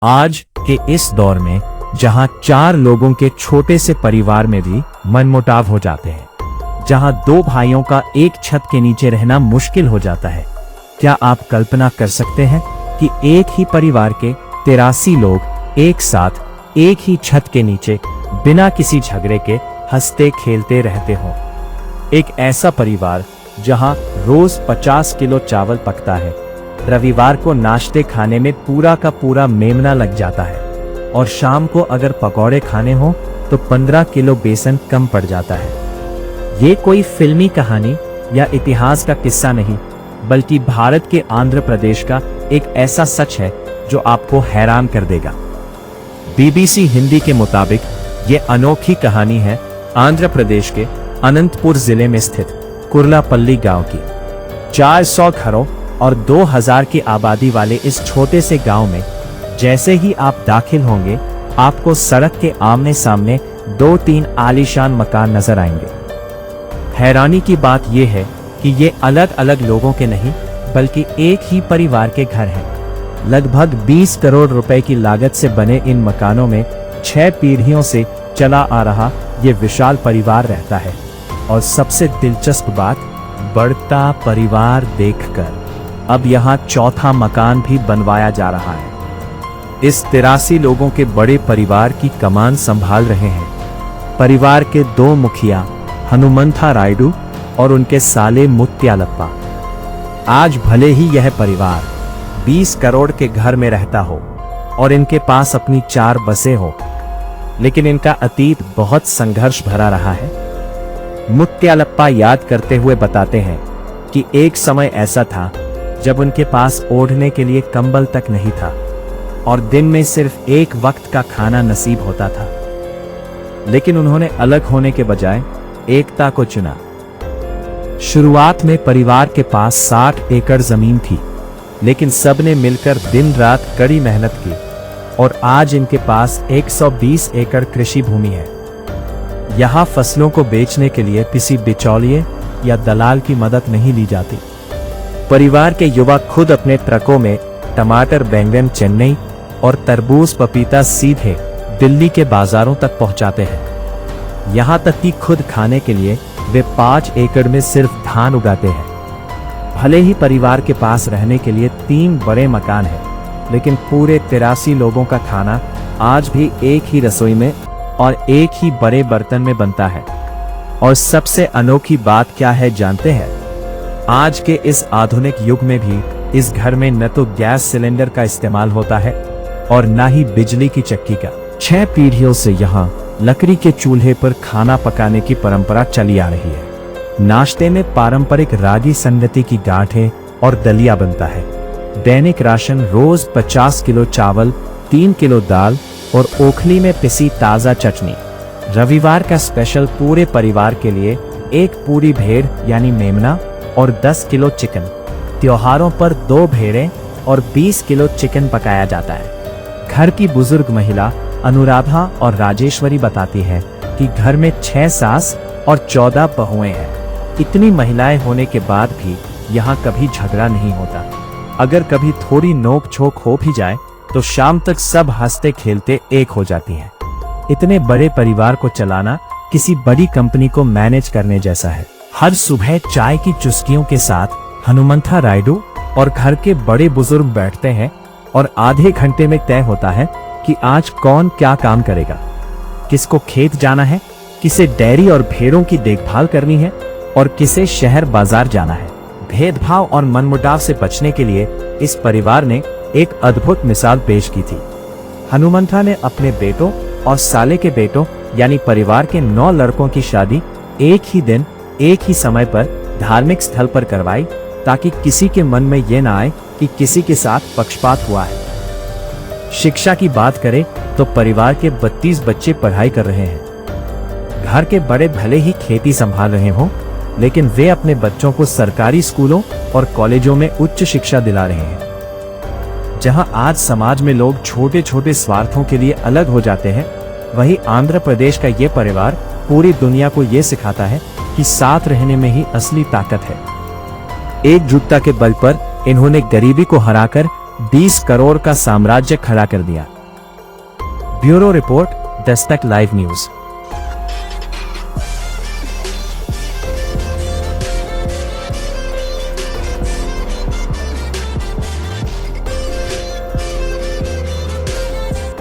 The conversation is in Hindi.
आज के इस दौर में जहां 4 लोगों के छोटे से परिवार में भी मनमुटाव हो जाते हैं, जहां 2 भाइयों का एक छत के नीचे रहना मुश्किल हो जाता है, क्या आप कल्पना कर सकते हैं कि एक ही परिवार के 83 लोग एक साथ एक ही छत के नीचे बिना किसी झगड़े के हंसते खेलते रहते हों। एक ऐसा परिवार जहां रोज 50 किलो चावल पकता है, रविवार को नाश्ते खाने में पूरा का पूरा मेमना लग जाता है और शाम को अगर पकौड़े खाने हो तो 15 किलो बेसन कम पड़ जाता है। ये कोई फिल्मी कहानी या इतिहास का किस्सा नहीं, बल्कि भारत के आंध्र प्रदेश का एक ऐसा सच है जो आपको हैरान कर देगा। बीबीसी हिंदी के मुताबिक ये अनोखी कहानी है आंध्र प्रदेश के अनंतपुर जिले में स्थित कुर्लापल्ली गांव की। 400 घरों और 2000 की आबादी वाले इस छोटे से गांव में जैसे ही आप दाखिल होंगे, आपको सड़क के आमने सामने 2-3 आलीशान मकान नजर आएंगे। हैरानी की बात यह है कि ये अलग अलग लोगों के नहीं, बल्कि एक ही परिवार के घर हैं। लगभग 20 करोड़ रुपए की लागत से बने इन मकानों में 6 पीढ़ियों से चला आ रहा ये विशाल परिवार रहता है। और सबसे दिलचस्प बात, बढ़ता परिवार देखकर अब यहाँ चौथा मकान भी बनवाया जा रहा है। इस 83 लोगों के बड़े परिवार की कमान संभाल रहे हैं परिवार के 2 मुखिया हनुमंथा रायडू और उनके साले मुत्यालप्पा। आज भले ही यह परिवार 20 करोड़ के घर में रहता हो और इनके पास अपनी 4 बसें हो, लेकिन इनका अतीत बहुत संघर्ष भरा रहा है। मुत्यालप्पा याद करते हुए बताते हैं कि एक समय ऐसा था जब उनके पास ओढ़ने के लिए कंबल तक नहीं था और दिन में सिर्फ एक वक्त का खाना नसीब होता था। लेकिन उन्होंने अलग होने के बजाय एकता को चुना। शुरुआत में परिवार के पास 60 एकड़ जमीन थी, लेकिन सबने मिलकर दिन रात कड़ी मेहनत की और आज इनके पास 120 एकड़ कृषि भूमि है। यहाँ फसलों को बेचने के लिए किसी बिचौलिए या दलाल की मदद नहीं ली जाती। परिवार के युवा खुद अपने ट्रकों में टमाटर, बैंगन चेन्नई और तरबूज पपीता सीधे दिल्ली के बाजारों तक पहुंचाते हैं। यहाँ तक कि खुद खाने के लिए वे 5 एकड़ में सिर्फ धान उगाते हैं। भले ही परिवार के पास रहने के लिए 3 बड़े मकान हैं, लेकिन पूरे 83 लोगों का खाना आज भी एक ही रसोई में और एक ही बड़े बर्तन में बनता है। और सबसे अनोखी बात क्या है जानते हैं? आज के इस आधुनिक युग में भी इस घर में न तो गैस सिलेंडर का इस्तेमाल होता है और न ही बिजली की चक्की का। 6 पीढ़ियों से यहाँ लकड़ी के चूल्हे पर खाना पकाने की परंपरा चली आ रही है। नाश्ते में पारंपरिक रागी संगति की गांठें और दलिया बनता है। दैनिक राशन रोज 50 किलो चावल, 3 किलो दाल और ओखली में पिसी ताजा चटनी। रविवार का स्पेशल पूरे परिवार के लिए एक पूरी भेड़ यानी मेमना और 10 किलो चिकन। त्योहारों पर 2 भेड़ें और 20 किलो चिकन पकाया जाता है। घर की बुजुर्ग महिला अनुराधा और राजेश्वरी बताती है कि घर में 6 सास और 14 बहुएं हैं। इतनी महिलाएं होने के बाद भी यहाँ कभी झगड़ा नहीं होता। अगर कभी थोड़ी नोक झोंक हो भी जाए तो शाम तक सब हंसते खेलते एक हो जाती हैं। इतने बड़े परिवार को चलाना किसी बड़ी कंपनी को मैनेज करने जैसा है। हर सुबह चाय की चुस्कियों के साथ हनुमंथा रायडू और घर के बड़े बुजुर्ग बैठते हैं और आधे घंटे में तय होता है कि आज कौन क्या काम करेगा। किसको खेत जाना है, किसे डेयरी और भेड़ों की देखभाल करनी है और किसे शहर बाजार जाना है। भेदभाव और मनमुटाव से बचने के लिए इस परिवार ने एक अद्भुत मिसाल पेश की थी। हनुमंथा ने अपने बेटों और साले के बेटों यानी परिवार के 9 लड़कों की शादी एक ही दिन, एक ही समय पर धार्मिक स्थल पर करवाई, ताकि किसी के मन में ये ना आए कि किसी के साथ पक्षपात हुआ है। शिक्षा की बात करें तो परिवार के 32 बच्चे पढ़ाई कर रहे हैं। घर के बड़े भले ही खेती संभाल रहे हों, लेकिन वे अपने बच्चों को सरकारी स्कूलों और कॉलेजों में उच्च शिक्षा दिला रहे हैं। जहां आज समाज में लोग छोटे छोटे स्वार्थों के लिए अलग हो जाते हैं, वहीं आंध्र प्रदेश का ये परिवार पूरी दुनिया को ये सिखाता है कि साथ रहने में ही असली ताकत है। एकजुटता के बल पर इन्होंने गरीबी को हराकर 20 करोड़ का साम्राज्य खड़ा कर दिया। Bureau report, Dastak live news.